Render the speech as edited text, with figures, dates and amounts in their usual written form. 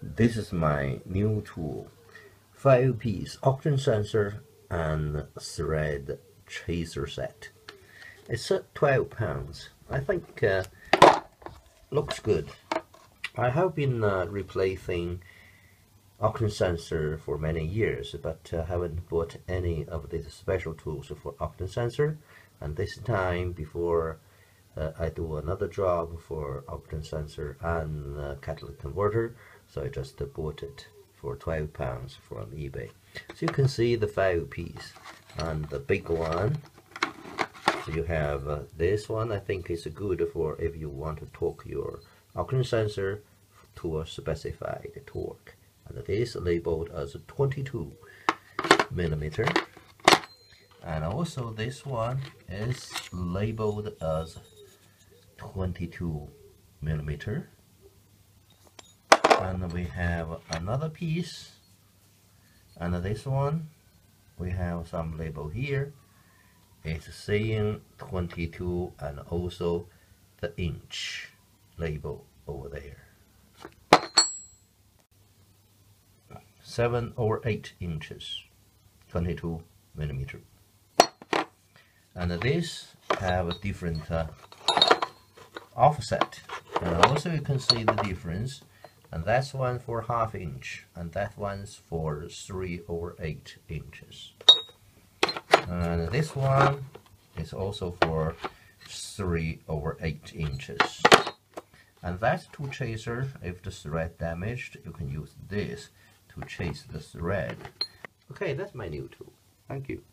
This is my new tool, 5-piece octane sensor and thread chaser set. It's at 12 pounds. I think looks good. I have been replacing octane sensor for many years, but haven't bought any of these special tools for octane sensor. And this time, before I do another job for octane sensor and catalytic converter, so I just bought it for 12 pounds from eBay. So you can see the 5-piece and the big one. So you have this one. I think is good for if you want to torque your octane sensor to a specified torque. And this labeled as 22 millimeter. And also this one is labeled as 22 millimeter. And we have another piece, and this one we have some label here. It's saying 22 and also the inch label over there. 7 or 8 inches, 22 millimeter. And this have a different offset, and also you can see the difference. And that's one for 1/2 inch, and that one's for 3 or 8 inches. And this one is also for 3 or 8 inches. And that's tool chaser. If the thread damaged, you can use this to chase the thread. Okay, that's my new tool. Thank you.